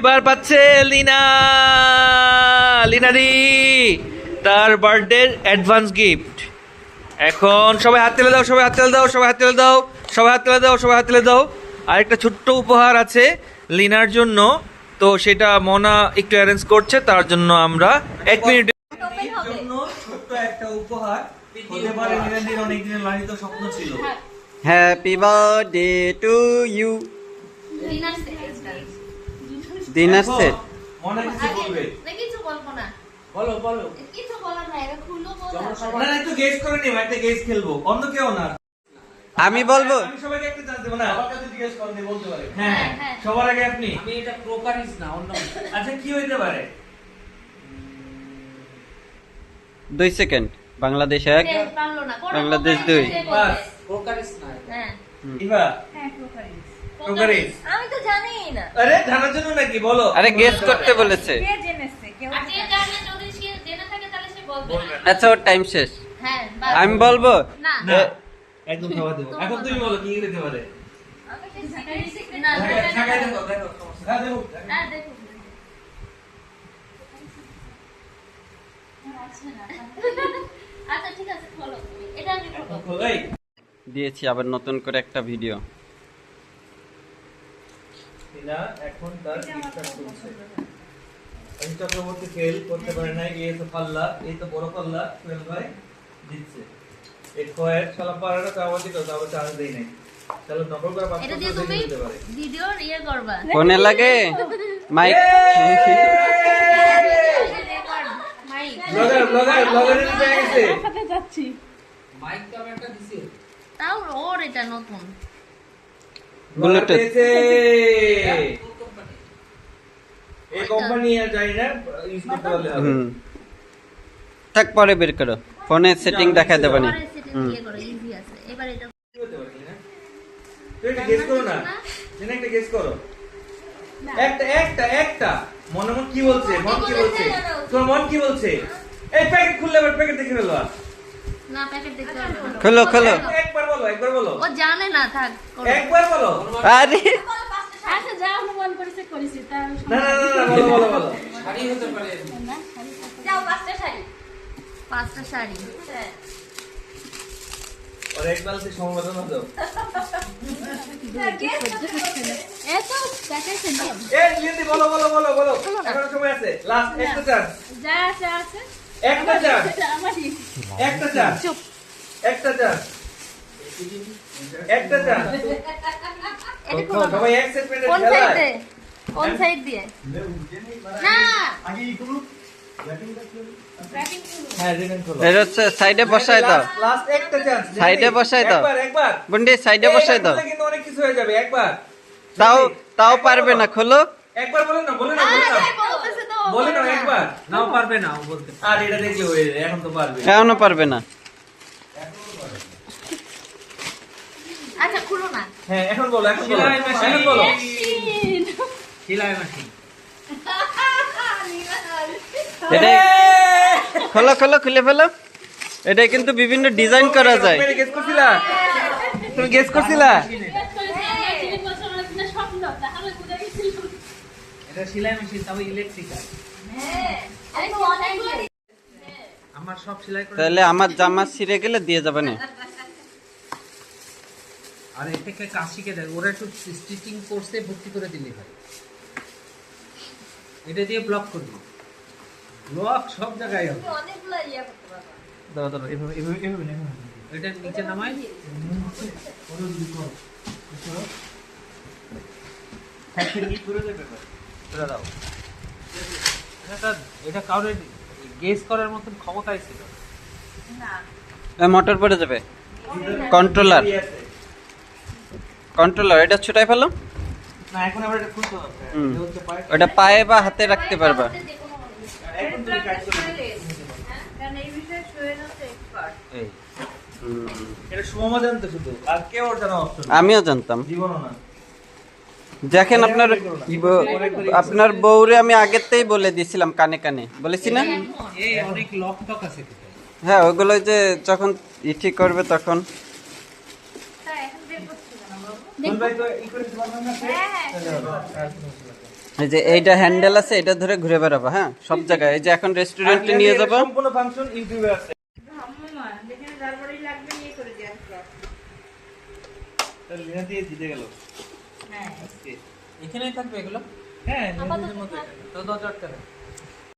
এবার পাচ্ছে লিনা, লিনাদি তার বার্থডে অ্যাডভান্স গিফট। এখন সবাই হাত তুলে দাও, সবাই হাত তুলে দাও, সবাই হাত তুলে দাও, সবাই হাত তুলে দাও, সবাই হাত তুলে দাও। আর একটা ছোট্ট উপহার আছে লিনার জন্য, তো সেটা মনা একটু অ্যারেঞ্জ করছে, তার জন্য আমরা 1 মিনিট জন্য ছোট্ট একটা উপহার হতে পারে। লিনাদির অনেক দিনের লালিত স্বপ্ন ছিল। Happy birthday to you. Dinner set. মনে কিছু বলবে? কিছু বলবো না। বলো বলো। কিছু বলার না, এটা খুললো বলো। না একটু গেস করে নিও, একটা গেস খেলবো, অন্য কেউ না। আমি বলবো। আমি সবাইকে একটা চান্স দেব না, আমার কাছে জিজ্ঞেস করতে বলতে পারে। হ্যাঁ, হ্যাঁ হ্যাঁ। সবার আগে আপনি। আমি এটা ক্রোকারিস না, অন্য আচ্ছা কি হইতে পারে? 2 সেকেন্ড। বাংলাদেশ 1, সে পারলো না। কোন বাংলাদেশ প্রকারের 2। সে বলবে। বাস। ক্রোকারিস না। হ্যাঁ। ইভা হ্যাঁ, প্রকারের। প্রকারের। আমি তো জানিই না। আরে জানার জন্য নাকি, বলো। আরে গেস করতে বলেছে। কে জেনেছে? কেউ আর যে জানে যদি সে জেনে থাকে তাহলে সে বলবে না। আচ্ছা ওর টাইম শেষ। হ্যাঁ, বাস। আমি বলবো। না। না একদম খাওয়া দেবো। এখন তুমি বলো কি হইতে পারে। আমি কি সিক্রেট না। ঢাকায় দেখো, দেখো সমস্যা। হ্যাঁ দেখো। না দেখো। আচ্ছা ঠিক আছে, বলো তুমি। এটা আমি বলবো। এই দিয়েছি আবার নতুন করে একটা ভিডিও। লিনা এখন তার গিফটটা খুলছে। এই চক্রবর্তী ফেল করতে পারে না, এই তো পাল্লা, এই তো বড় পাল্লা ফেল ভাই দিচ্ছে। এই কয়েক শালা পারাটা তো আমাদের তো আবার চান্স দেই নাই। চলো নকল করে পাস এটা দিয়ে তুমি দিতে পারে। ভিডিও ইয়ে করবা। ফোনে লাগে মাইক। মাইক। ব্লগার নিতে গেছে। মাইক তো আমি একটা দিছি। তাও ওর এটা নতুন। ব্লুটুথ। এই কোম্পানি আর যাই না, ইউজ করতে পারলে হবে। থাক পরে বের করো। ফোনে সেটিং দেখা দেবে না। পরে সেটিং ইয়ে করো, ইজি আছে। এবার এটা কি হতে পারে না? তুই একটা গেস করো না। তুমি একটা গেস করো। একটা মনে মন কি বলছে? মন কি বলছে? তোর মন কি বলছে? এই প্যাকেট খুললে এবার প্যাকেট দেখে ফেলো। না প্যাকেট দেখতে হবে না। খোলো খোলো। একবার বলো। ও জানে না, থাক করো। একবার বলো। আরে আচ্ছা যা অনুমান করেছে করেছি তার না বলো। শাড়ি হতে পারে। যাও 5টা শাড়ি 5টা শাড়ি। হ্যাঁ और एक बार से संवादना দাও। এত প্যাকেজ নিয়ে এই লিয়েদি বলো। এখনো সময় আছে। লাস্ট একটা চান্স। যা আছে আছে একটা চান্স। আমারই একটা চান্স। চুপ একটা চান্স। একটা চান্স। এটা খোলো। সবাই এক সেকেন্ডে কোন খেলা। সাইড দিয়ে? কোন সাইড দিয়ে? না হ্যাঁ রিমেন করো। এর হচ্ছে সাইডে বসায় দাও। লাস্ট একটা চান্স। সাইডে বসায় দাও। একবার। বন্ডি সাইডে বসায় দাও। কিন্তু অনেক কিছু হয়ে যাবে একবার। তাও পারবে না, খোলো। একবার বলে না। বলতেছে তো বলে না একবার। নাও পারবে না ও বলতে। আর এটা দেখলে হয়ে যায়, এখন তো পারবে। এখনো পারবে না। আচ্ছা খুলো না। হ্যাঁ এখন বলো। সেলাই মেশিন। এখন বলো। সেলাই মেশিন। এটা খোলো খুলে ফেলো। এটা কিন্তু বিভিন্ন ডিজাইন করা যায়। তুমি গেস করছিলা? তুমি গেস করছিলা? স্বপ্ন তাহলে বুঝে গেছিল এটা সেলাই মেশিন, তবে ইলেকট্রিক্যাল। হ্যাঁ আমি তো অনেকগুলো আমার সব সেলাই করে। তাহলে আমার জামা ছিঁড়ে গেলে দিয়ে যাবে না। আর এ থেকে কাজ শিখে দেয়, ওরা একটু স্টিচিং কোর্সে ভর্তি করে দিলে হয়। এটা দিয়ে ব্লক করবি, ব্লক সব জায়গায় হবে। অনেকগুলো ইয়া করতে পারবো দাঁড়াও এভাবে এটা নিচে নামাই। এটা কাউরে গেস করার মতন ক্ষমতাই ছিল না মোটর পড়ে যাবে। কন্ট্রোলার এটা ছুটাই ফেলো। না এখন আবার এটা খুলতে হবে। এটা হচ্ছে পায়ে। ওটা পায়ে বা হাতে রাখতে পারবা। এখন তুমি কাজ করো। কারণ এই বিষয়ে সোহেল হচ্ছে এক্সপার্ট এই এটা সুমা জানতো শুধু, আর কেউ ওর জানা অপশন আমিও জানতাম। জীবনও না। দেখেন আপনার বউরে আমি আগেতেই বলে দিয়েছিলাম, কানে কানে বলেছি না? এই অনেক লক টক আছে কিন্তু। হ্যাঁ ওগুলো যে যখন ঠিক করবে তখন। তা এখন বের করছি না বাবু কোন ভাই তো ই করে দিতে পারবেন না? হ্যাঁ, হ্যাঁ। তাহলে হবে। আর কোনো সমস্যা নেই। এই যে এইটা হ্যান্ডেল আছে, এটা ধরে ঘুরে বেড়াবো। হ্যাঁ, সব জায়গায়। এই যে এখন রেস্টুরেন্টে নিয়ে যাবো। সম্পূর্ণ ফাংশন ইউটিউবে আছে। আম্মা যেখানে তারপরেই লাগবে নিয়ে করে দিয়ে আসলো। তাহলে লিনা দিয়ে জিতে গেল হ্যাঁ আজকে। এখানেই থাকবে এগুলো? হ্যাঁ আপাতত তো 10,000 টাকা